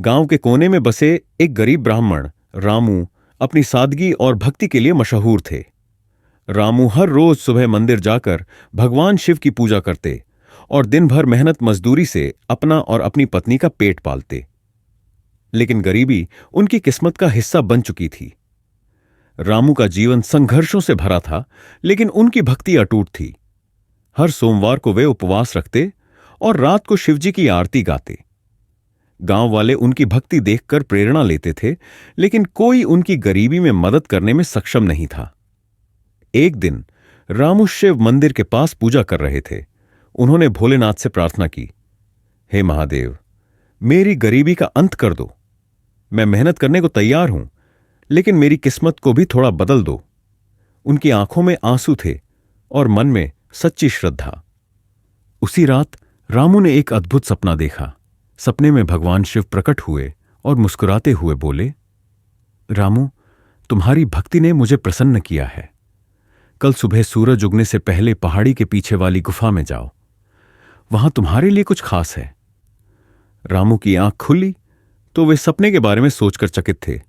गांव के कोने में बसे एक गरीब ब्राह्मण रामू अपनी सादगी और भक्ति के लिए मशहूर थे। रामू हर रोज सुबह मंदिर जाकर भगवान शिव की पूजा करते और दिन भर मेहनत मजदूरी से अपना और अपनी पत्नी का पेट पालते। लेकिन गरीबी उनकी किस्मत का हिस्सा बन चुकी थी। रामू का जीवन संघर्षों से भरा था, लेकिन उनकी भक्ति अटूट थी। हर सोमवार को वे उपवास रखते और रात को शिवजी की आरती गाते। गांव वाले उनकी भक्ति देखकर प्रेरणा लेते थे, लेकिन कोई उनकी गरीबी में मदद करने में सक्षम नहीं था। एक दिन रामू शिव मंदिर के पास पूजा कर रहे थे। उन्होंने भोलेनाथ से प्रार्थना की, हे महादेव, मेरी गरीबी का अंत कर दो। मैं मेहनत करने को तैयार हूं, लेकिन मेरी किस्मत को भी थोड़ा बदल दो। उनकी आंखों में आंसू थे और मन में सच्ची श्रद्धा। उसी रात रामू ने एक अद्भुत सपना देखा। सपने में भगवान शिव प्रकट हुए और मुस्कुराते हुए बोले, रामू, तुम्हारी भक्ति ने मुझे प्रसन्न किया है। कल सुबह सूरज उगने से पहले पहाड़ी के पीछे वाली गुफा में जाओ। वहां तुम्हारे लिए कुछ खास है। रामू की आंख खुली तो वे सपने के बारे में सोचकर चकित थे,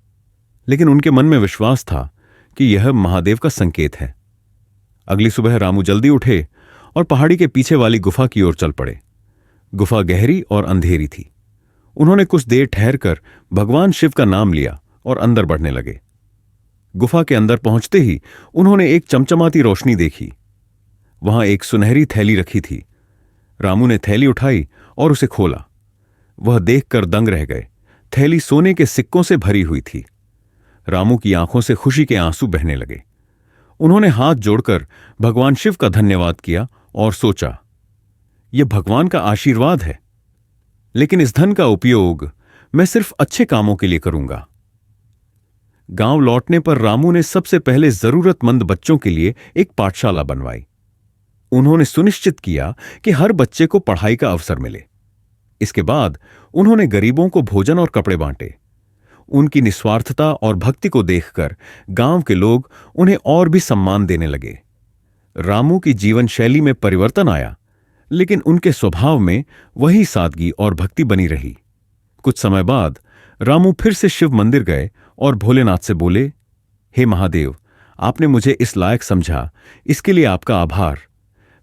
लेकिन उनके मन में विश्वास था कि यह महादेव का संकेत है। अगली सुबह रामू जल्दी उठे और पहाड़ी के पीछे वाली गुफा की ओर चल पड़े। गुफा गहरी और अंधेरी थी। उन्होंने कुछ देर ठहरकर भगवान शिव का नाम लिया और अंदर बढ़ने लगे। गुफा के अंदर पहुंचते ही उन्होंने एक चमचमाती रोशनी देखी। वहां एक सुनहरी थैली रखी थी। रामू ने थैली उठाई और उसे खोला। वह देखकर दंग रह गए। थैली सोने के सिक्कों से भरी हुई थी। रामू की आंखों से खुशी के आंसू बहने लगे। उन्होंने हाथ जोड़कर भगवान शिव का धन्यवाद किया और सोचा, यह भगवान का आशीर्वाद है, लेकिन इस धन का उपयोग मैं सिर्फ अच्छे कामों के लिए करूंगा। गांव लौटने पर रामू ने सबसे पहले जरूरतमंद बच्चों के लिए एक पाठशाला बनवाई। उन्होंने सुनिश्चित किया कि हर बच्चे को पढ़ाई का अवसर मिले। इसके बाद उन्होंने गरीबों को भोजन और कपड़े बांटे। उनकी निस्वार्थता और भक्ति को देखकर गांव के लोग उन्हें और भी सम्मान देने लगे। रामू की जीवन शैली में परिवर्तन आया, लेकिन उनके स्वभाव में वही सादगी और भक्ति बनी रही। कुछ समय बाद रामू फिर से शिव मंदिर गए और भोलेनाथ से बोले, हे महादेव, आपने मुझे इस लायक समझा, इसके लिए आपका आभार।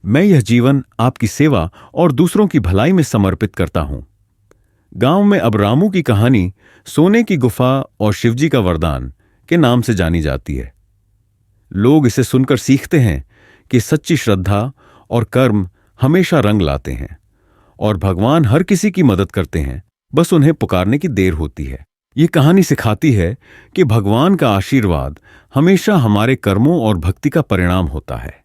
मैं यह जीवन आपकी सेवा और दूसरों की भलाई में समर्पित करता हूं। गांव में अब रामू की कहानी सोने की गुफा और शिवजी का वरदान के नाम से जानी जाती है। लोग इसे सुनकर सीखते हैं कि सच्ची श्रद्धा और कर्म हमेशा रंग लाते हैं और भगवान हर किसी की मदद करते हैं, बस उन्हें पुकारने की देर होती है। ये कहानी सिखाती है कि भगवान का आशीर्वाद हमेशा हमारे कर्मों और भक्ति का परिणाम होता है।